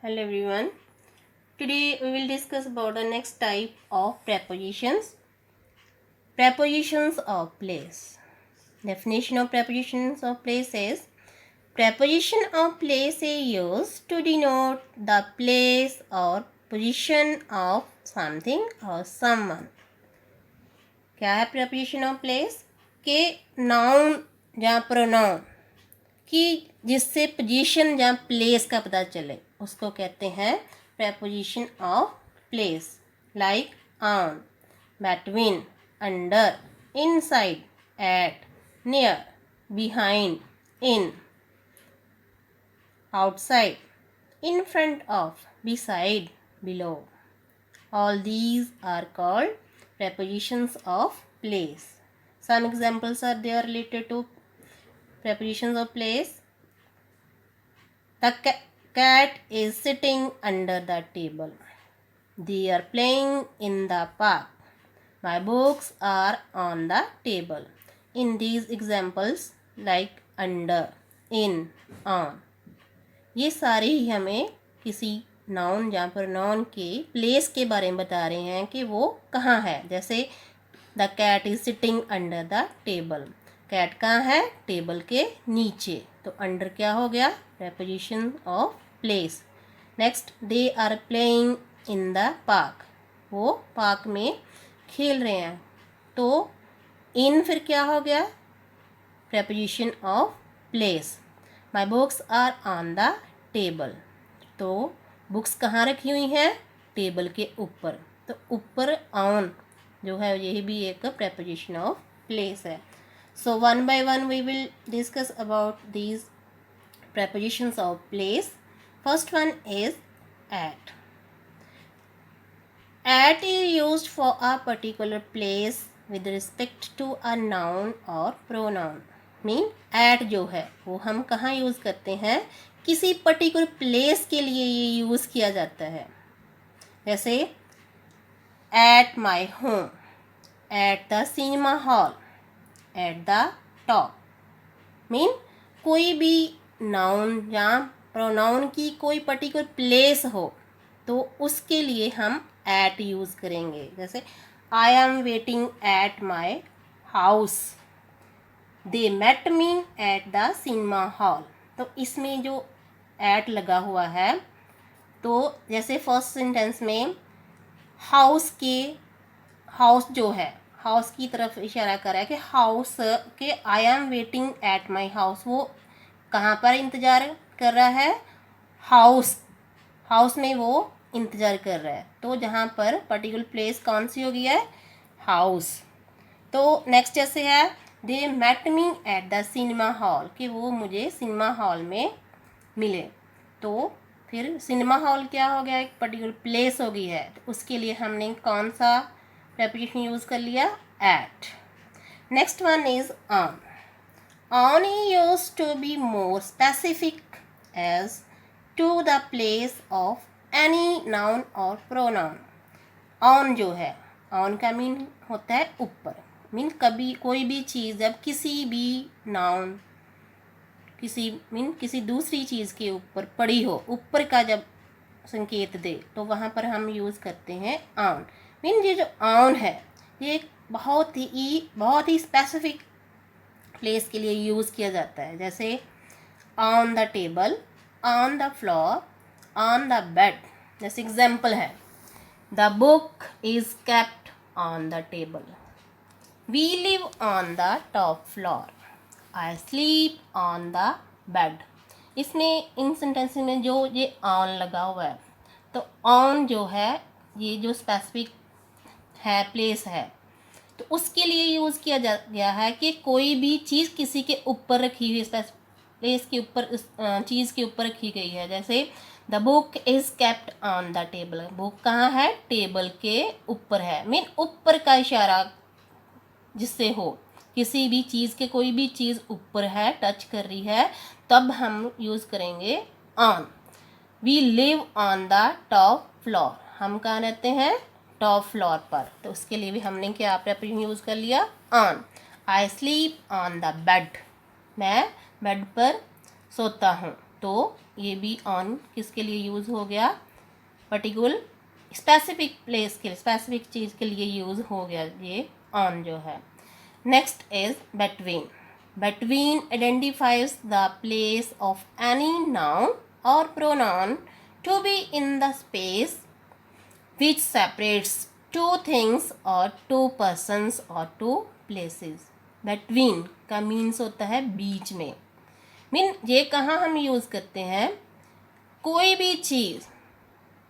Hello everyone. Today we will discuss about the next type of prepositions. Prepositions of place. Definition of prepositions of place is preposition of place is used to denote the place or position of something or someone. क्या है preposition of place? के noun या pronoun कि जिससे position या place का पता चले उसको कहते हैं preposition of place. Like on, between, under, inside, at, near, behind, in, outside, in front of, beside, below. All these are called prepositions of place. Some examples are there related to prepositions of place. The cat is sitting under the table. They are playing in the park. My books are on the table. In these examples, like under, in, on, ये सारे ही हमें किसी noun या pronoun के place के बारे में बता रहे हैं कि वो कहाँ है. जैसे the cat is sitting under the table. Cat कहाँ है? टेबल के नीचे. तो अंडर क्या हो गया? preposition of place. Next, they are playing in the park. वो पार्क में खेल रहे हैं. तो इन फिर क्या हो गया? preposition of place. My books are on the table. तो बुक्स कहाँ रखी हुई हैं? टेबल के ऊपर. तो ऊपर ऑन जो है यही भी एक preposition ऑफ प्लेस है. So one by one we will discuss about these prepositions of place. First one is at. At is used for a particular place with respect to a noun or pronoun. Mean at जो है वो हम कहाँ use करते हैं? किसी particular place के लिए ये यूज़ किया जाता है. जैसे at my home, at the cinema hall, at the top. Mean कोई भी नाउन या प्रोनाउन की कोई पर्टिकुलर प्लेस हो तो उसके लिए हम एट यूज़ करेंगे. जैसे I am waiting at my house. They met me at the cinema hall. तो इसमें जो एट लगा हुआ है तो जैसे फर्स्ट सेंटेंस में हाउस जो है हाउस की तरफ इशारा कर रहा है कि हाउस के आई am waiting at my house. वो कहाँ पर इंतज़ार कर रहा है? हाउस में वो इंतज़ार कर रहा है. तो जहाँ पर पर्टिकुलर प्लेस कौन सी हो गई है? हाउस. तो नेक्स्ट जैसे है they met me at the cinema hall कि वो मुझे सिनेमा हॉल में मिले. तो फिर सिनेमा हॉल क्या हो गया? एक पर्टिकुलर प्लेस हो गई है. तो उसके लिए हमने कौन सा preposition यूज़ कर लिया? At. Next one is on. On is used to be more specific as to the place of any noun or pronoun. On जो है on का मीन होता है ऊपर. मीन कभी कोई भी चीज़ जब किसी भी नाउन किसी दूसरी चीज़ के ऊपर पड़ी हो, ऊपर का जब संकेत दे तो वहाँ पर हम यूज़ करते हैं ऑन. मीन ये जो ऑन है ये एक बहुत ही स्पेसिफिक प्लेस के लिए यूज़ किया जाता है. जैसे on the table, on the floor, on the bed. जैसे एग्जाम्पल है the book is kept on the table. We live on the top floor. I sleep on the bed. इसमें इन सेंटेंस में जो ये ऑन लगा हुआ है तो ऑन जो है ये जो स्पेसिफिक है प्लेस है तो उसके लिए यूज़ किया गया है कि कोई भी चीज़ किसी के ऊपर रखी हुई प्लेस के ऊपर चीज़ के ऊपर रखी गई है. जैसे the book is kept on the table. Book कहाँ है? टेबल के ऊपर है. मीन ऊपर का इशारा जिससे हो किसी भी चीज़ के कोई भी चीज़ ऊपर है टच कर रही है तब हम यूज़ करेंगे on. We live on the top floor. हम कहाँ रहते हैं? टॉप फ्लोर पर. तो उसके लिए भी हमने क्या preposition यूज़ कर लिया? On. I sleep on the bed. मैं बेड पर सोता हूँ. तो ये भी ऑन किसके लिए यूज़ हो गया, पर्टिकुलर स्पेसिफिक प्लेस के लिए, स्पेसिफिक चीज़ के लिए यूज़ हो गया ये ऑन जो है। Next is between. Between identifies the place of any noun or pronoun to be in the space which separates two things or two persons or two places. Between का means होता है बीच में। ये कहाँ हम यूज़ करते हैं, कोई भी चीज़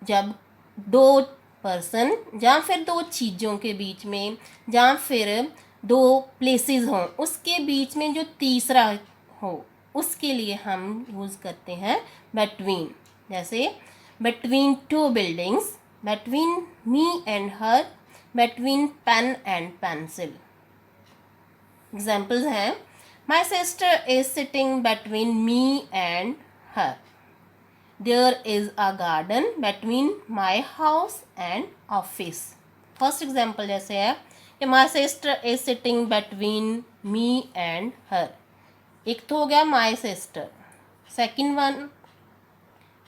जब दो पर्सन या फिर दो चीज़ों के बीच में या फिर दो प्लेसेस हों, उसके बीच में जो तीसरा हो, उसके लिए हम यूज़ करते हैं between। जैसे between two buildings, between me and her, between pen and pencil। Examples हैं, my sister is sitting between me and her, there is a garden between my house and office। First example जैसे है कि my sister is sitting between me and her, एक तो हो गया my sister, second one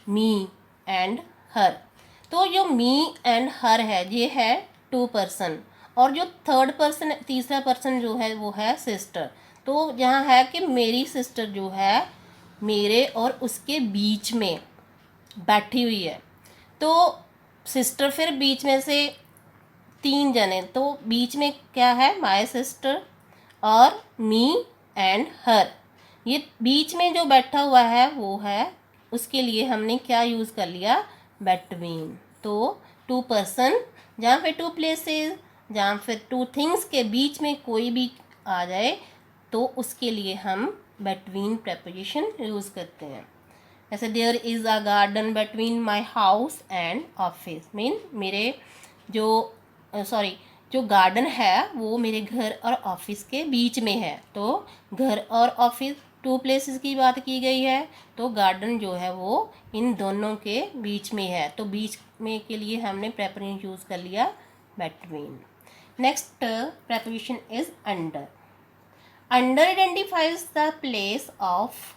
me and her। तो जो me and her है ये है टू पर्सन, और जो थर्ड पर्सन तीसरा पर्सन जो है वो है सिस्टर। तो यहाँ है कि मेरी सिस्टर जो है मेरे और उसके बीच में बैठी हुई है, तो सिस्टर फिर बीच में से तीन जने, तो बीच में क्या है, माय सिस्टर और मी एंड हर। ये बीच में जो बैठा हुआ है वो है, उसके लिए हमने क्या यूज़ कर लिया, between। तो टू पर्सन जहाँ पे टू प्लेसेस जहाँ फिर टू थिंग्स के बीच में कोई भी आ जाए तो उसके लिए हम between preposition यूज़ करते हैं। ऐसे there is a garden between my house and office, mean मेरे जो जो गार्डन है वो मेरे घर और ऑफिस के बीच में है। तो घर और ऑफिस टू प्लेसेस की बात की गई है, तो गार्डन जो है वो इन दोनों के बीच में है, तो बीच में के लिए हमने प्रेपोजिशन यूज़ कर लिया between। Next preposition is under. Under identifies the place of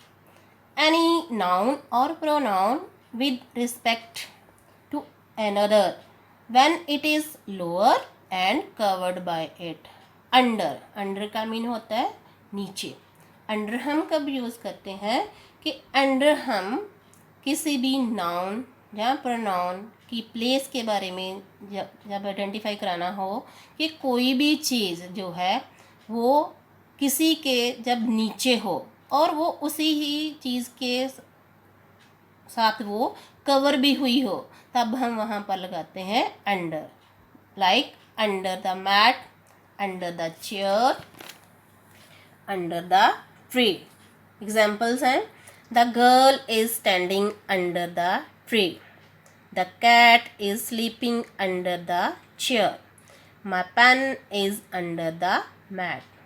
any noun or pronoun with respect to another when it is lower and covered by it। Under का मीन होता है नीचे। अंडर हम कब use करते हैं कि अंडर हम किसी भी नाउन या प्रोनाउन की प्लेस के बारे में जब आइडेंटिफाई कराना हो कि कोई भी चीज़ जो है वो किसी के जब नीचे हो और वो उसी ही चीज़ के साथ वो कवर भी हुई हो, तब हम वहाँ पर लगाते हैं under. Like under the mat, under the chair, under the tree. Examples हैं, the girl is standing under the tree, the cat is sleeping under the chair, my pen is under the mat.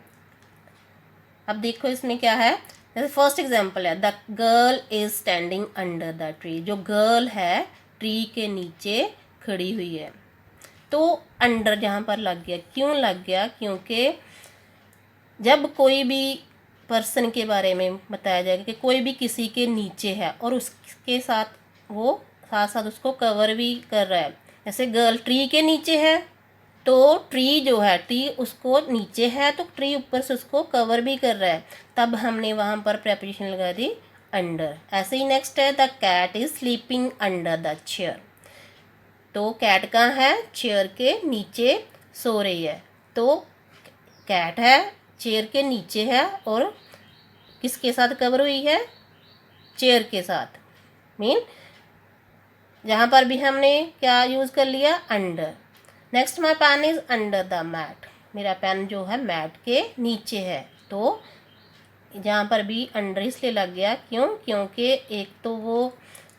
अब देखो इसमें क्या है, जैसे first example है, the girl is standing under the tree, जो girl है ट्री के नीचे खड़ी हुई है। तो अंडर जहाँ पर लग गया, क्यों लग गया, क्योंकि जब कोई भी पर्सन के बारे में बताया जाएगा कि कोई भी किसी के नीचे है और उसके साथ वो साथ साथ उसको कवर भी कर रहा है, जैसे गर्ल ट्री के नीचे है तो ट्री जो है, ट्री उसको नीचे है तो ट्री ऊपर से उसको कवर भी कर रहा है, तब हमने वहाँ पर प्रेपोजिशन लगा दी अंडर। ऐसे ही नेक्स्ट है, the cat is sleeping under the chair, तो कैट कहाँ है, चेयर के नीचे सो रही है। तो कैट है चेयर के नीचे है और किसके साथ कवर हुई है, चेयर के साथ, मीन जहाँ पर भी हमने क्या यूज़ कर लिया, under. Next my pen is under the mat, मेरा पेन जो है मैट के नीचे है, तो जहाँ पर भी अंडर इसलिए लग गया, क्यों, क्योंकि एक तो वो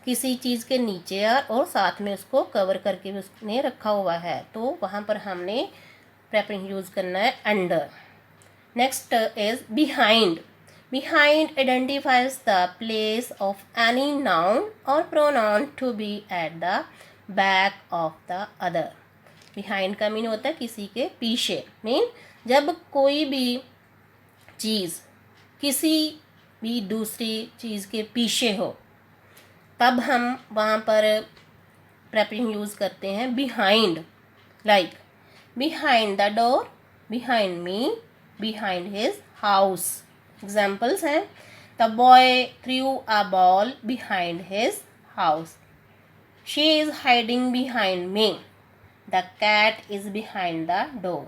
किसी चीज़ के नीचे है और साथ में उसको कवर करके भी उसने रखा हुआ है, तो वहाँ पर हमने प्रेपोजिशन यूज़ करना है under. Next is behind. Behind identifies the place of any noun और pronoun to be at the back of the other. Behind का मीन होता है किसी के पीछे, मीन जब कोई भी चीज़ किसी भी दूसरी चीज़ के पीछे हो, तब हम वहाँ पर preposition यूज़ करते हैं behind, like behind the door, behind me, behind his house. Examples हैं, the boy threw a ball behind his house. She is hiding behind me. The cat is behind the door.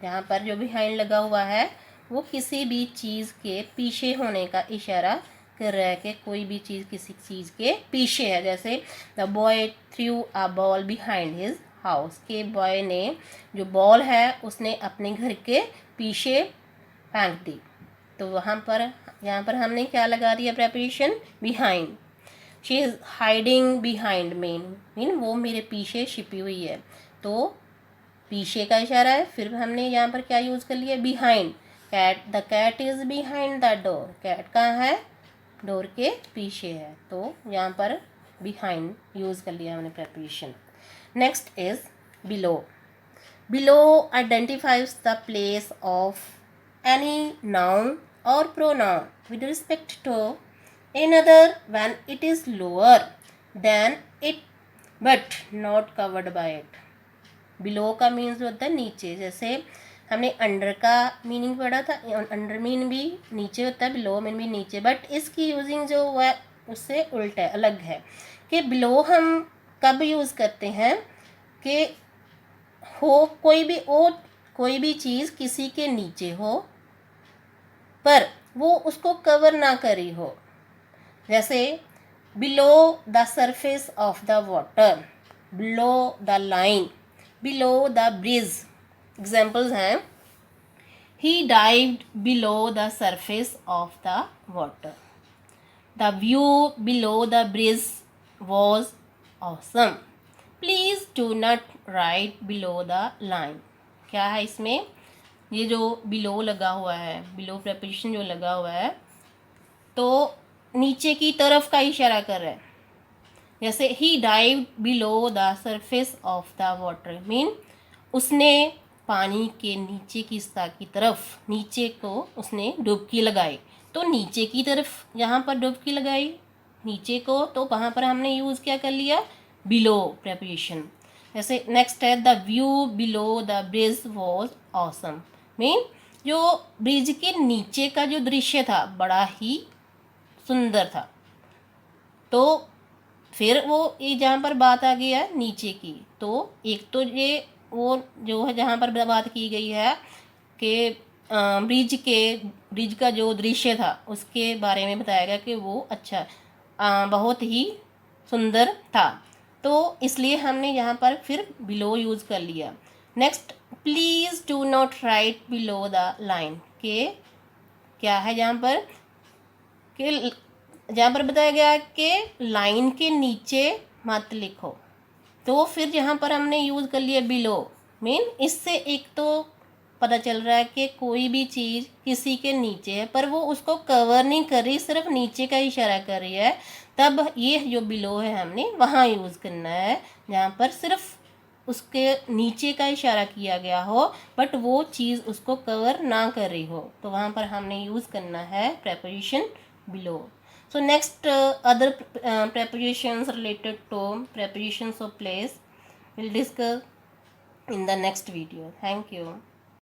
यहाँ पर जो behind लगा हुआ है वो किसी भी चीज़ के पीछे होने का इशारा कर रहा है कि कोई भी चीज़ किसी चीज़ के पीछे है। जैसे the boy through a ball behind his house, के बॉय ने जो बॉल है उसने अपने घर के पीछे फेंक दी। तो वहाँ पर यहाँ पर हमने क्या लगा दिया preposition behind. She is hiding behind mean वो मेरे पीछे छिपी हुई है, तो पीछे का इशारा है। फिर हमने यहाँ पर क्या यूज़ कर लिया behind, cat, the cat is behind the door, cat कहाँ है, डोर के पीछे है, तो यहाँ पर बिहाइंड यूज़ कर लिया हमने preposition. Next is below. Below identifies the place of any noun और pronoun with respect to another when it is lower than it but not covered by it. Below का मीन्स होता है नीचे, जैसे हमने अंडर का मीनिंग पढ़ा था, अंडर मीन भी नीचे होता है, बिलो मीन भी नीचे, बट इसकी यूजिंग जो है उससे उल्टा अलग है कि बिलो हम कब यूज़ करते हैं कि हो कोई भी चीज़ किसी के नीचे हो पर वो उसको कवर ना करी हो, जैसे below the surface of the water, below the line, below the bridge. Examples हैं, he dived below the surface of the water, the view below the bridge was awesome, please do not write below the line. क्या है इसमें, ये जो below लगा हुआ है, below preposition जो लगा हुआ है तो नीचे की तरफ का इशारा कर रहा है। जैसे he dive below the surface of the water mean उसने पानी के नीचे की सतह की तरफ, नीचे को उसने डुबकी लगाई, तो नीचे की तरफ यहाँ पर डुबकी लगाई नीचे को, तो वहाँ पर हमने यूज़ क्या कर लिया बिलो प्रेपोजिशन। जैसे नेक्स्ट है the view below the bridge was awesome mean जो ब्रिज के नीचे का जो दृश्य था बड़ा ही सुंदर था। तो फिर वो ये जहाँ पर बात आ गई है नीचे की, तो एक तो ये वो जो है जहाँ पर बात की गई है कि ब्रिज का जो दृश्य था उसके बारे में बताया गया कि वो अच्छा बहुत ही सुंदर था, तो इसलिए हमने यहाँ पर फिर बिलो यूज़ कर लिया। Next, please do not write below the line, के क्या है जहाँ पर कि जहाँ पर बताया गया कि लाइन के नीचे मत लिखो, तो फिर यहाँ पर हमने यूज़ कर लिया बिलो मीन इससे एक तो पता चल रहा है कि कोई भी चीज़ किसी के नीचे है पर वो उसको कवर नहीं कर रही, सिर्फ नीचे का इशारा कर रही है, तब ये जो बिलो है हमने वहाँ यूज़ करना है जहाँ पर सिर्फ उसके नीचे का इशारा किया गया हो बट वो चीज़ उसको कवर ना कर रही हो, तो वहाँ पर हमने यूज़ करना है preposition below. So next other prepositions related to prepositions of place we'll discuss in the next video. Thank you.